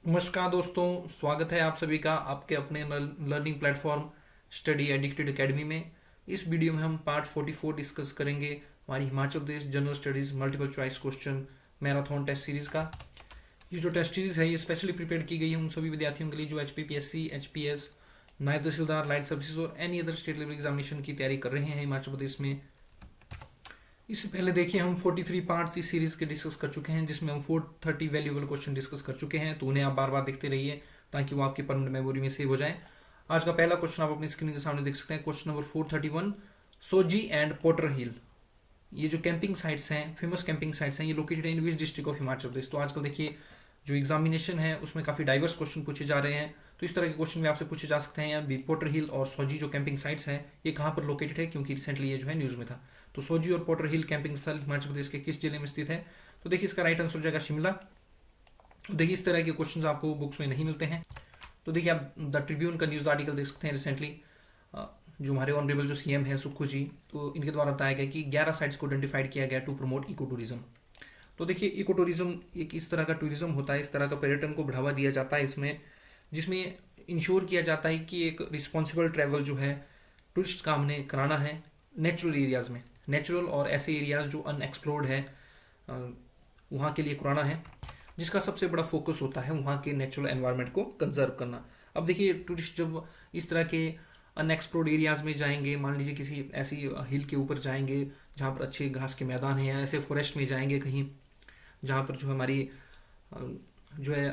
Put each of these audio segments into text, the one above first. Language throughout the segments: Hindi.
नमस्कार दोस्तों, स्वागत है आप सभी का आपके अपने learning platform study addicted academy में। इस वीडियो में हम पार्ट 44 डिस्कस करेंगे हमारी Himachal Pradesh general studies multiple choice question marathon test series का। ये जो टेस्ट सीरीज़ है ये स्पेशली प्रिपेयर की गई है उन सभी विद्यार्थियों के लिए जो HPPSC, HPS, नायब तहसीलदार, लाइट सर्विसेज और any other state level examination की तैयारी कर रहे हैं हिमाचल प्रदेश में। इससे पहले देखिए हम 43 पार्ट्स इस सीरीज के डिस्कस कर चुके हैं, जिसमें हम 430 वैल्यूएबल क्वेश्चन डिस्कस कर चुके हैं, तो उन्हें आप बार बार देखते रहिए ताकि वो आपकी परमानेंट मेमोरी में सेव हो जाए। आज का पहला क्वेश्चन आप अपनी स्क्रीन के सामने देख सकते हैं, question number 431, Sojha and Potter Hill. ये जो कैंपिंग साइट्स हैं, फेमस कैंपिंग साइट्स हैं, ये लोकेटेड है in which district of Himachal Pradesh. तो आजकल देखिए जो एग्जामिनेशन है उसमें काफ़ी डाइवर्स क्वेश्चन पूछे जा रहे हैं, तो इस तरह के क्वेश्चन भी आपसे पूछे जा सकते हैं। या पोटर हिल और सोजी जो कैंपिंग साइट्स हैं ये कहाँ पर लोकेटेड है, क्योंकि रिसेंटली ये जो है न्यूज़ में था। तो सोजी और पोटर हिल कैंपिंग स्थल हिमाचल प्रदेश के किस जिले में स्थित है? तो देखिए इसका राइट आंसर हो जाएगा शिमला। तो देखिए इस तरह के क्वेश्चन आपको बुक्स में नहीं मिलते हैं। तो देखिए आप द ट्रिब्यून का न्यूज़ आर्टिकल देख सकते हैं रिसेंटली, जो हमारे ऑनरेबल जो सीएम है सुक्खू जी, तो इनके द्वारा बताया गया कि 11 साइट्स को आइडेंटिफाइड किया गया टू प्रमोट इको टूरिज्म। तो देखिए इको टूरिज्म एक इस तरह का टूरिज्म होता है, इस तरह का पर्यटन को बढ़ावा दिया जाता है इसमें, जिसमें इंश्योर किया जाता है कि एक रिस्पॉन्सिबल ट्रैवल जो है टूरिस्ट का हमने कराना है नेचुरल एरियाज़ में, नेचुरल और ऐसे एरियाज़ जो अनएक्सप्लोर्ड है वहाँ के लिए कराना है, जिसका सबसे बड़ा फोकस होता है वहाँ के नेचुरल एनवायरनमेंट को कंजर्व करना। अब देखिए टूरिस्ट जब इस तरह के अनएक्सप्लोर्ड एरियाज़ में जाएंगे, मान लीजिए किसी ऐसी हिल के ऊपर जाएंगे जहाँ पर अच्छे घास के मैदान हैं, या ऐसे फॉरेस्ट में जाएंगे कहीं जहाँ पर जो हमारी जो है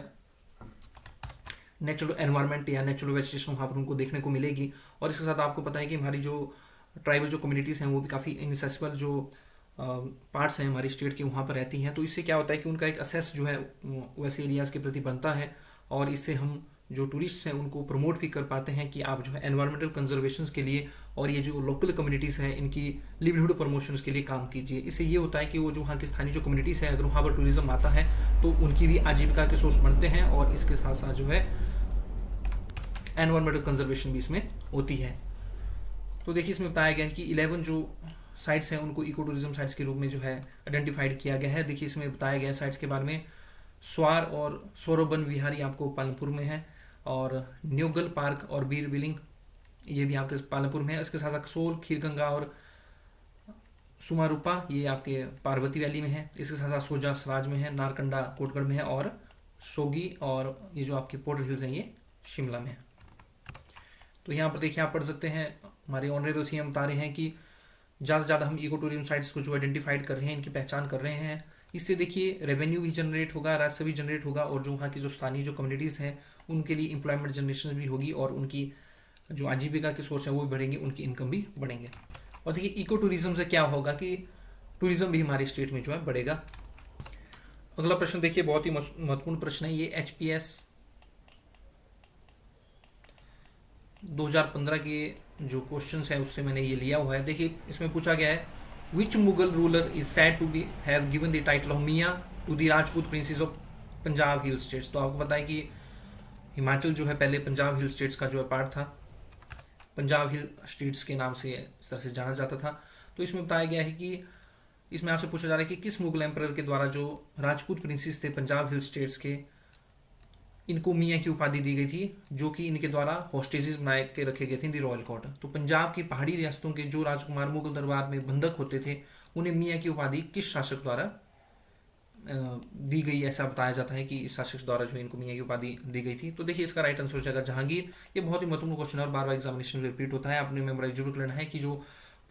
नेचुरल एनवायरनमेंट या नेचुरल वेजिटेशन वहाँ पर उनको देखने को मिलेगी। और इसके साथ आपको पता है कि हमारी जो ट्राइबल जो कम्युनिटीज़ हैं वो भी काफ़ी इनसेसिबल जो पार्ट्स हैं हमारी स्टेट के वहाँ पर रहती हैं। तो इससे क्या होता है कि उनका एक असेस जो है वैसे एरियाज़ के प्रति बनता है, और इससे हम जो टूरिस्ट हैं उनको प्रमोट भी कर पाते हैं कि आप जो है एनवायरमेंटल कंजर्वेशन के लिए और ये जो लोकल कम्युनिटीज़ हैं इनकी लिवलीहुड प्रमोशन के लिए काम कीजिए। इससे ये होता है कि वो जो वहाँ की स्थानीय जो कम्युनिटीज़ है अगर वहाँ पर टूरिज्म आता है तो उनकी भी आजीविका के सोर्स बनते हैं, और इसके साथ साथ जो है एनवायरमेंटल कंजर्वेशन भी इसमें होती है। तो देखिए इसमें बताया गया है कि 11 जो साइट्स हैं उनको इको टूरिज्म साइट्स के रूप में जो है आइडेंटिफाइड किया गया है। देखिए इसमें बताया गया है साइट्स के बारे में, स्वार और सौरभन विहारी आपको पालमपुर में है, और न्योगल पार्क और बीर बिलिंग ये भी आपके पालमपुर में है। इसके साथ साथ कसोल, खीरगंगा और सुमारूपा ये आपके पार्वती वैली में है। इसके साथ साथ सोजा सराज में है, नारकंडा कोटगढ़ में है, और सोगी और ये जो आपके पोर्टर हिल्स हैं ये शिमला में है। तो यहाँ पर देखिए आप पढ़ सकते हैं हमारे ऑनरेबल सीएम बता रहे हैं कि ज़्यादा से ज़्यादा हम इको टूरिज्म साइट्स को जो आइडेंटिफाइड कर रहे हैं, इनकी पहचान कर रहे हैं। इससे देखिए रेवेन्यू भी जनरेट होगा, राजस्व भी जनरेट होगा, और जो वहाँ की जो स्थानीय जो कम्युनिटीज़ हैं उनके लिए एम्प्लॉयमेंट जनरेशन भी होगी, और उनकी जो आजीविका के सोर्स हैं वो भी बढ़ेंगे, उनकी इनकम भी बढ़ेंगे। और देखिए इको टूरिज्म से क्या होगा कि टूरिज्म भी हमारे स्टेट में जो है बढ़ेगा। अगला प्रश्न देखिए बहुत ही महत्वपूर्ण प्रश्न है, ये HPS 2015 के जो क्वेश्चंस है उससे मैंने ये लिया हुआ है। देखिए इसमें पूछा गया है, which Mughal ruler is said to be have given the title of Mian to the Rajput princes of Punjab hill states. तो आपको पता है कि हिमाचल जो है पहले पंजाब हिल स्टेट्स का जो है पार्ट था, पंजाब हिल स्टेट्स के नाम से इस तरह से जाना जाता था। तो इसमें बताया गया है कि इसमें आपसे पूछा जा रहा है कि किस मुगल एम्परर के द्वारा जो राजपूत प्रिंसेस थे पंजाब हिल स्टेट्स के, इनको मियाँ की उपाधि दी गई थी, जो कि इनके द्वारा हॉस्टेजेस बनाए के रखे गए थे इन दी रॉयल कोर्ट। तो पंजाब की पहाड़ी रियासतों के जो राजकुमार मुगल दरबार में बंधक होते थे उन्हें मियाँ की उपाधि किस शासक द्वारा दी गई, ऐसा बताया जाता है कि इस शासक द्वारा जो इनको मियाँ की उपाधि दी गई थी। तो देखिए इसका राइट आंसर हो जाएगा जहांगीर। ये बहुत ही महत्वपूर्ण क्वेश्चन है और बार बार एग्जामिनेशन में रिपीट होता है, आपने मेमोराइज जरूर करना है कि जो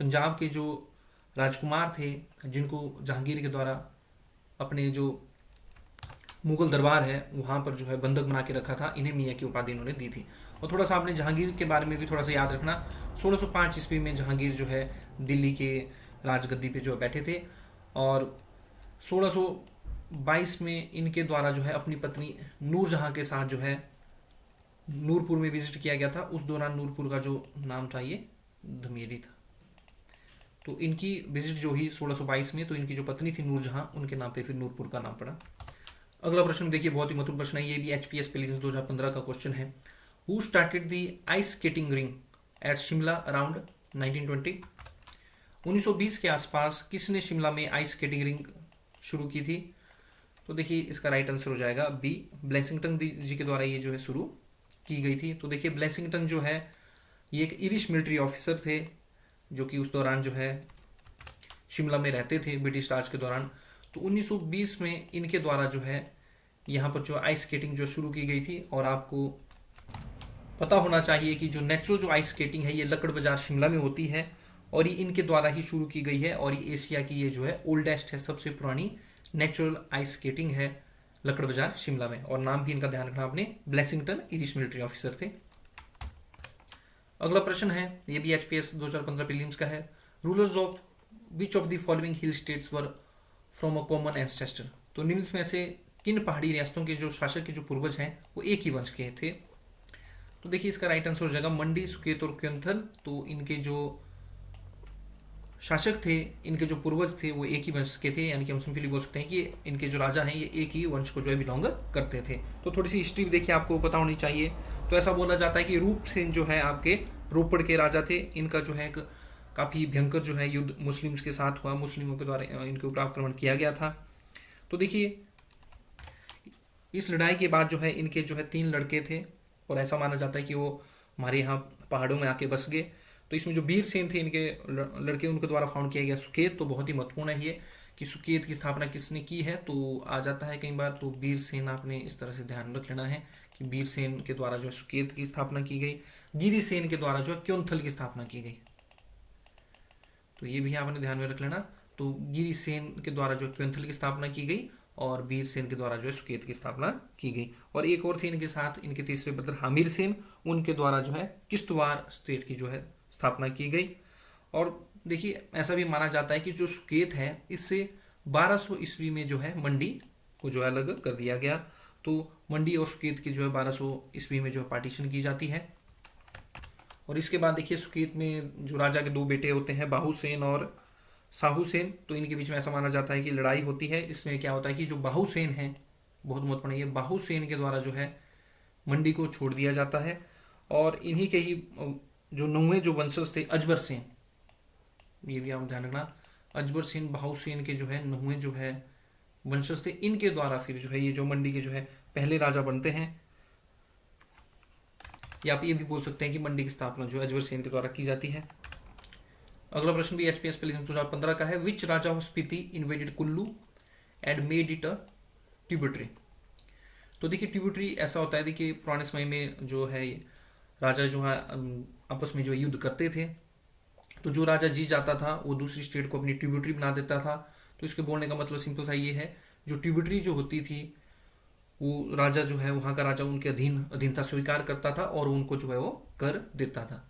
पंजाब के जो राजकुमार थे जिनको जहांगीर के द्वारा अपने जो मुगल दरबार है वहाँ पर जो है बंधक बना के रखा था, इन्हें मियाँ की उपाधि इन्होंने दी थी। और थोड़ा सा आपने जहांगीर के बारे में भी थोड़ा सा याद रखना, 1605 ईस्वी में जहांगीर जो है दिल्ली के राजगद्दी पे जो बैठे थे, और 1622 में इनके द्वारा जो है अपनी पत्नी नूरजहाँ के साथ जो है नूरपुर में विजिट किया गया था। उस दौरान नूरपुर का जो नाम था ये धमेरी था। तो इनकी विजिट जो हुई 1622 में, तो इनकी जो पत्नी थी नूरजहाँ, उनके नाम पे फिर नूरपुर का नाम पड़ा। अगला प्रश्न देखिए बहुत ही महत्वपूर्ण प्रश्न है, ये भी HPS प्रीलिम्स 2015 का क्वेश्चन है। Who started the ice skating ring at Shimla around 1920? 1920 के आसपास किसने शिमला में आइस स्केटिंग रिंग शुरू की थी? तो देखिए इसका राइट आंसर हो जाएगा बी, ब्लेसिंगटन जी के द्वारा ये जो है शुरू की गई थी। तो देखिए ब्लेसिंगटन जो है ये एक इरिश मिलिट्री ऑफिसर थे जो कि उस दौरान जो है शिमला में रहते थे ब्रिटिश राज के दौरान। तो 1920 में इनके द्वारा जो है यहाँ पर जो आइस स्केटिंग जो शुरू की गई थी। और आपको पता होना चाहिए कि जो नेचुरल जो आइस स्केटिंग है ये लक्कड़ बाजार शिमला में होती है और ये इनके द्वारा ही शुरू की गई है। और ये एशिया की ये जो है ओल्डेस्ट है, सबसे पुरानी नेचुरल आइस स्केटिंग है लक्कड़ बाजार शिमला में। और नाम भी इनका ध्यान रखना आपने, ब्लेसिंगटन इरिश मिलिट्री ऑफिसर थे। अगला प्रश्न है, ये भी एचपीएस 2015 प्रीलिम्स का है। Rulers of which of the following hill states were from a common ancestor. तो निम्न में से किन पहाड़ी रियासतों के जो शासक के जो पूर्वज हैं वो एक ही वंश के थे। तो देखिए इसका राइट आंसर हो जाएगा मंडी, सुकेत और क्योंथल। तो इनके जो शासक थे, इनके जो पूर्वज थे वो एक ही वंश के थे, यानी कि हम सिंपली बोल सकते हैं कि इनके जो राजा हैं ये एक ही वंश को जो है बिलोंग करते थे। तो थोड़ी सी हिस्ट्री भी देखिए आपको पता होनी चाहिए। तो ऐसा बोला जाता है कि रूपसेन जो है आपके रोपड़ के राजा थे। इनका जो है काफ़ी भयंकर जो है युद्ध मुस्लिम्स के साथ हुआ, मुस्लिमों के द्वारा इनके ऊपर आक्रमण किया गया था। तो देखिए इस लड़ाई के बाद जो है इनके जो है 3 लड़के थे और ऐसा माना जाता है कि वो हमारे यहाँ पहाड़ों में आके बस गए। तो इसमें जो बीरसेन थे इनके लड़के, उनके द्वारा फाउंड किया गया सुकेत। तो बहुत ही महत्वपूर्ण है ये कि सुकेत की स्थापना किसने की है, तो आ जाता है कई बार। तो बीरसेन आपने इस तरह से ध्यान रख लेना है कि बीरसेन के द्वारा जो है सुकेत की स्थापना की गई, गिरिसेन के द्वारा जो है क्योंथल की स्थापना की गई। तो ये भी आपने ध्यान में रख लेना। तो गिरिसेन के द्वारा जो क्योंथल की स्थापना की गई और बीरसेन के द्वारा जो है सुकेत की स्थापना की गई। और एक और थे इनके साथ, इनके तीसरे ब्रदर हामिर सेन, उनके द्वारा जो है किश्तवाड़ स्टेट की जो है स्थापना की गई। और देखिए ऐसा भी माना जाता है कि जो सुकेत है इससे 1200 ईस्वी में जो है मंडी को जो है अलग कर दिया गया। तो मंडी और सुकेत की जो है 1200 ईस्वी में जो है पार्टीशन की जाती है। और इसके बाद देखिए सुकेत में जो राजा के 2 बेटे होते हैं, बाहुसेन और साहूसेन। तो इनके बीच में ऐसा माना जाता है कि लड़ाई होती है। इसमें क्या होता है कि जो बाहुसेन है, बहुत महत्वपूर्ण है ये, बाहुसेन के द्वारा जो है मंडी को छोड़ दिया जाता है। और इन्हीं के ही जो 9वें जो वंशज थे अजबर सेन, ये भी आप ध्यान रखना, अजबर सेन बाहुसेन के जो है 9वें जो है वंशज थे। इनके द्वारा फिर जो है ये जो मंडी के जो है पहले राजा बनते हैं। या आप ये भी बोल सकते हैं कि मंडी की स्थापना जो है अजबर सेन के द्वारा की जाती है। अगला प्रश्न भी एचपीएस प्रीलिम्स 2015 का है। Which Raja of Spiti invaded Kullu and made it a tributary. तो देखिए ट्रिब्यूटरी ऐसा होता है, देखिए पुराने समय में जो है राजा जो है आपस में जो युद्ध करते थे। तो जो राजा जीत जाता था वो दूसरी स्टेट को अपनी ट्रिब्यूटरी बना देता था। तो इसके बोलने का मतलब सिंपल सा ये है, जो ट्रिब्यूटरी जो होती थी वो राजा जो है वहाँ का राजा उनके अधीनता स्वीकार करता था और उनको जो है वो कर देता था।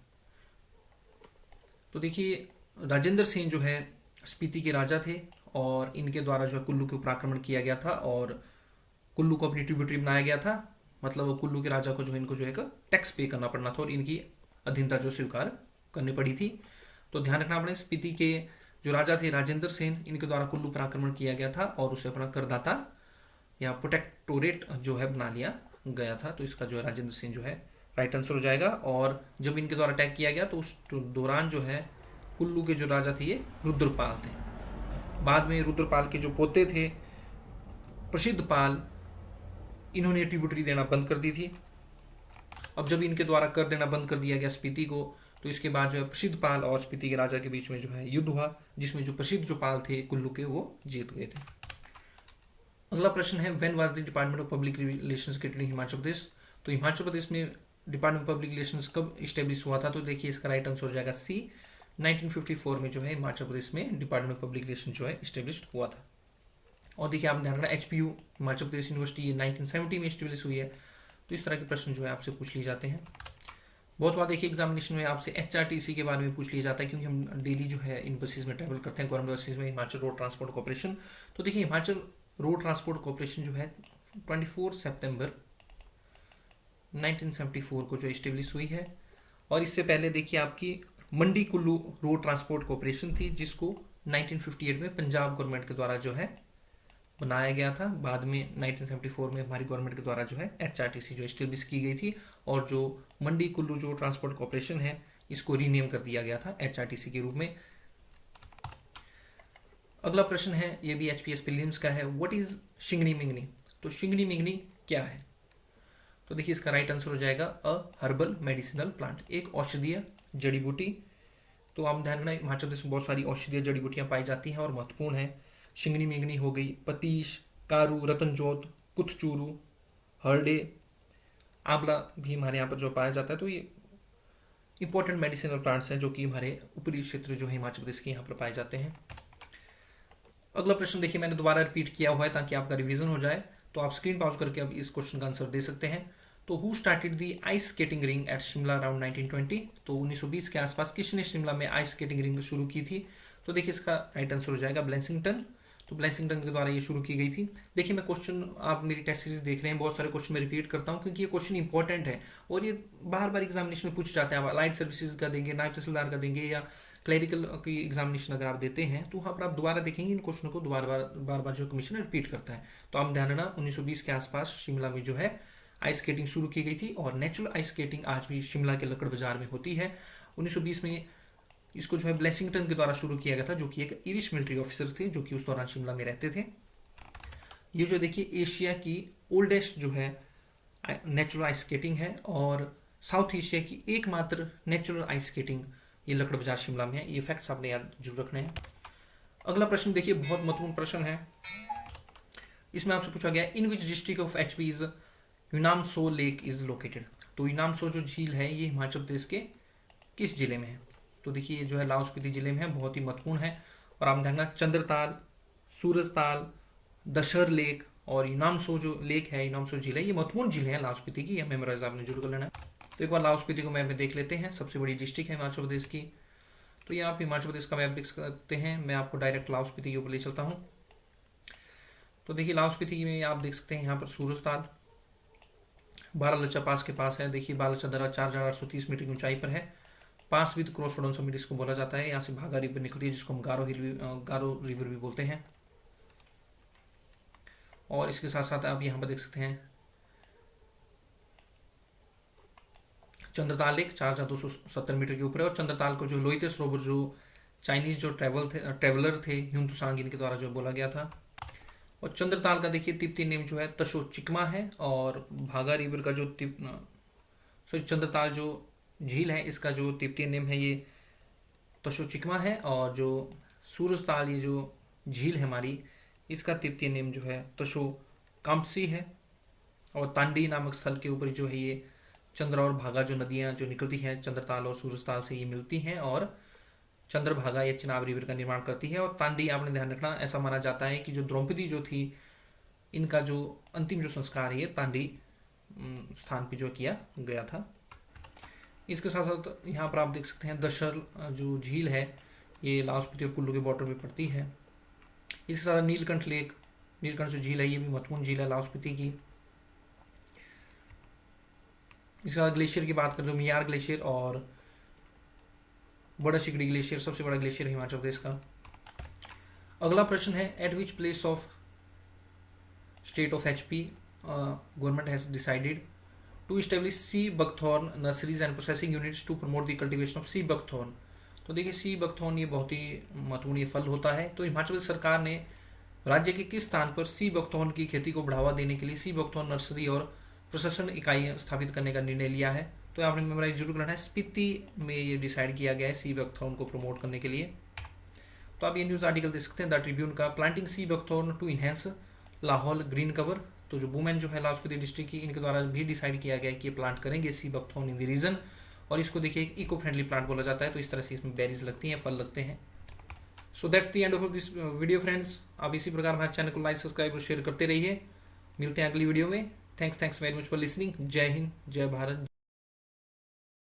तो देखिए राजेंद्र सेन जो है स्पीति के राजा थे और इनके द्वारा जो है कुल्लू के ऊपर आक्रमण किया गया था और कुल्लू को अपनी ट्रिब्यूटरी बनाया गया था। मतलब कुल्लू के राजा को जो है इनको जो है टैक्स पे करना पड़ना था और इनकी अधीनता जो स्वीकार करनी पड़ी थी। तो ध्यान रखना अपने, स्पीति के जो राजा थे राजेंद्र सेन, इनके द्वारा कुल्लू पर आक्रमण किया गया था और उसे अपना करदाता या प्रोटेक्टोरेट जो है बना लिया गया था। तो इसका जो है राजेंद्र सेन जो है राइट आंसर हो जाएगा। और जब इनके द्वारा अटैक किया गया तो उस दौरान जो है कुल्लू के जो राजा थे ये रुद्रपाल थे। बाद में रुद्रपाल के जो पोते थे प्रसिद्ध पाल, इन्होंने ट्रिब्यूटरी देना बंद कर दी थी। अब जब इनके द्वारा कर देना बंद कर दिया गया स्पीति को, तो इसके बाद जो है प्रसिद्ध पाल और स्पीति के राजा के बीच में जो है युद्ध हुआ, जिसमें जो प्रसिद्ध जो पाल थे कुल्लू के वो जीत गए थे। अगला प्रश्न है, when was the department of public relations created in Himachal Pradesh. तो हिमाचल प्रदेश में डिपार्टमेंट ऑफ पब्लिक रिलेशंस कब स्टेब्लिश हुआ था। तो देखिए इसका राइट आंसर हो जाएगा सी, 1954 में जो है हिमाचल प्रदेश में डिपार्टमेंट ऑफ पब्लिक रिलेशन जो है स्टेब्लिश हुआ था। और देखिए आपने ध्यान रखना एचपीयू हिमाचल प्रदेश यूनिवर्सिटी ये 1970 में स्टेब्लिश हुई है। तो इस तरह के प्रश्न जो है आपसे पूछ लिए जाते हैं। बहुत बार देखिए एग्जामिनेशन में आपसे एचआरटीसी के बारे में पूछ लिया जाता है, क्योंकि हम डेली जो है इन बसेस में ट्रैवल करते हैं, गवर्नमेंट बसेस में, हिमाचल रोड ट्रांसपोर्ट कॉर्पोरेशन। तो देखिए हिमाचल रोड ट्रांसपोर्ट कॉर्पोरेशन जो है 24 सितंबर 1974 को जो स्टेब्लिश हुई है। और इससे पहले देखिए आपकी Mandi Kullu road transport corporation थी, जिसको 1958 में पंजाब गवर्नमेंट के द्वारा जो है बनाया गया था। बाद में 1974 में हमारी गवर्नमेंट के द्वारा जो है एचआरटीसी जो स्टेब्लिश की गई थी और जो मंडी कुल्लू जो ट्रांसपोर्ट कॉर्पोरेशन है इसको रीनेम कर दिया गया था एचआरटीसी के रूप में। अगला प्रश्न है, ये भी HPS प्रीलिम्स का है, व्हाट इज शिंगनी मिंगनी। तो शिंगनी मिंगनी क्या है। तो देखिए इसका राइट आंसर हो जाएगा अ हर्बल मेडिसिनल प्लांट, एक औषधीय जड़ी बूटी। तो आप ध्यान रखना, हिमाचल प्रदेश में बहुत सारी औषधीय जड़ी बूटियां पाई जाती हैं और महत्वपूर्ण है। शिंगनी मिंगनी हो गई, पतीश, कारू, रतनजोत, कुथचूरू, हरडे, आंवला भी हमारे यहाँ पर जो पाया जाता है। तो ये इंपॉर्टेंट मेडिसिनल प्लांट्स हैं जो कि हमारे ऊपरी क्षेत्र जो है हिमाचल प्रदेश के यहाँ पर पाए जाते हैं। अगला प्रश्न देखिए, मैंने दोबारा रिपीट किया हुआ है ताकि आपका रिवीजन हो जाए। तो आप स्क्रीन पॉज करके अब इस क्वेश्चन का आंसर दे सकते हैं। तो who started the ice skating ring at Shimla around 1920। तो 1920 के आसपास किसने शिमला में आइस स्केटिंग रिंग शुरू की थी। तो देखिए इसका राइट आंसर हो जाएगा ब्लेसिंगटन। तो ब्लेसिंगटन के द्वारा ये शुरू की गई थी। देखिए मैं क्वेश्चन, आप मेरी टेस्ट सीरीज देख रहे हैं, बहुत सारे क्वेश्चन मैं रिपीट करता हूँ क्योंकि ये क्वेश्चन इंपॉर्टेंट है और ये बार बार एग्जामिनेशन में पूछ जाते हैं। आप अलाइड सर्विसेज का देंगे, नायब तहसीलदार का देंगे, या क्लरिकल की एग्जामिनेशन अगर आप देते हैं तो वहाँ पर आप दोबारा देखेंगे इन क्वेश्चन को, बार बार जो कमीशन रिपीट करता है। तो आप ध्यान रखना, 1920 के आसपास शिमला में जो है आइस स्केटिंग शुरू की गई थी और नेचुरल आइस स्केटिंग आज भी शिमला के लक्कड़ बाजार में होती है। 1920 में इसको जो है ब्लेसिंगटन के द्वारा शुरू किया गया था, जो कि एक इरिश मिलिट्री ऑफिसर थे जो कि उस दौरान शिमला में रहते थे। ये जो देखिए एशिया की ओल्डेस्ट जो है नेचुरल आइस स्केटिंग है और साउथ एशिया की एकमात्र नेचुरल आइस स्केटिंग ये लक्कड़ बाजार शिमला में है। ये फैक्ट्स आपने याद जरूर रखने हैं। अगला प्रश्न देखिए, बहुत महत्वपूर्ण प्रश्न है। इसमें आपसे पूछा गया, in which district of HP is Yunam Tso lake is located. तो यूनामसो जो झील है ये हिमाचल प्रदेश के किस जिले में है। तो देखिए ये जो है लाहौल स्पीति जिले में है, बहुत ही महत्वपूर्ण है। और आप देखना, चंद्रताल, सूरजताल, दशहर लेक और यूनामसो जो लेक है, यूनामसो झील है, ये महत्वपूर्ण झील है लाहौल स्पीति की। यह मेमोराइज आपने जरूर कर लेना है। तो एक बार लाहौल स्पीति को मैप में देख लेते हैं। सबसे बड़ी डिस्ट्रिक्ट है हिमाचल प्रदेश की। तो यहाँ आप हिमाचल प्रदेश का मैप देख सकते हैं। मैं आपको डायरेक्ट लाहौल स्पीति के ऊपर ले चलता हूँ। तो देखिए लाहौल स्पीति में आप देख सकते हैं यहाँ पर सूरजताल बारालचा पास के पास है। देखिए बारालचा दर्रा 4830 मीटर की ऊंचाई पर है। पास विद क्रॉस रोड समिट इसको बोला जाता है। यहाँ से भागा रिवर निकलती है जिसको हम गारो रिवर भी बोलते हैं। और इसके साथ साथ आप यहाँ पर देख सकते हैं चंद्रताल लेक 4270 मीटर के ऊपर है। और चंद्रताल को जो लोहित सरोवर जो चाइनीज जो ट्रेवलर थे ह्यून इनके द्वारा जो बोला गया था। और चंद्रताल का देखिए तिब्बती नेम जो है तशो चिकमा है। और भागा रिवर का जो चंद्रताल जो झील है इसका जो तिब्बती नेम है ये तशो चिकमा है। और जो सूरजताल ये जो झील है हमारी, इसका तिब्बती नेम जो है तशो काम्पसी है। और तांडी नामक स्थल के ऊपर जो है ये चंद्र और भागा जो नदियां जो निकलती हैं चंद्रताल और सूरजताल से ये मिलती हैं और चंद्रभागा या चिनाब रिवर का निर्माण करती है। और तांडी आपने ध्यान रखना, ऐसा माना जाता है कि जो द्रौपदी जो थी इनका जो अंतिम जो संस्कार है तांडी स्थान पे जो किया गया था। इसके साथ साथ यहाँ पर आप देख सकते हैं दशहर जो झील है ये लाहौल स्पीति और कुल्लू के बॉर्डर में पड़ती है। इसके साथ नीलकंठ लेक, नीलकंठ जो झील है ये भी महत्वपूर्ण झील है लाहौल स्पीति की। इसके बाद ग्लेशियर की बात करें तो मियार ग्लेशियर और बड़ा शिकड़ी ग्लेशियर सबसे बड़ा ग्लेशियर है हिमाचल प्रदेश का। अगला प्रश्न है, at which place of state of HP government has decided to establish sea buckthorn nurseries and processing units to promote the cultivation of sea buckthorn. तो देखिए सी बकथॉर्न ये बहुत ही महत्वपूर्ण ये फल होता है। तो हिमाचल प्रदेश सरकार ने राज्य के किस स्थान पर सी बकथॉर्न की खेती को बढ़ावा देने के लिए सी बकथॉर्न नर्सरी और प्रशासन इकाइयाँ स्थापित करने का निर्णय लिया है। तो आपने मेमोराइज जरूर करना है। स्पीति में ये डिसाइड किया गया है सी बकथॉर्न को प्रमोट करने के लिए। तो आप ये न्यूज़ आर्टिकल देख सकते हैं द ट्रिब्यून का, planting sea buckthorn to enhance Lahaul green cover. तो जो वुमेन जो है लाहौल स्पीति डिस्ट्रिक्ट की, इनके द्वारा भी डिसाइड किया गया है कि ये प्लांट करेंगे sea buckthorn in the region. और इसको देखिए एक इको फ्रेंडली प्लांट बोला जाता है। तो इस तरह से इसमें बेरीज लगती हैं, फल लगते हैं। So that's the end of this video friends. आप इसी प्रकार हमारे चैनल को लाइक सब्सक्राइब और शेयर करते रहिए। मिलते हैं अगली वीडियो में। Thanks very much for listening. जय हिंद, जय भारत।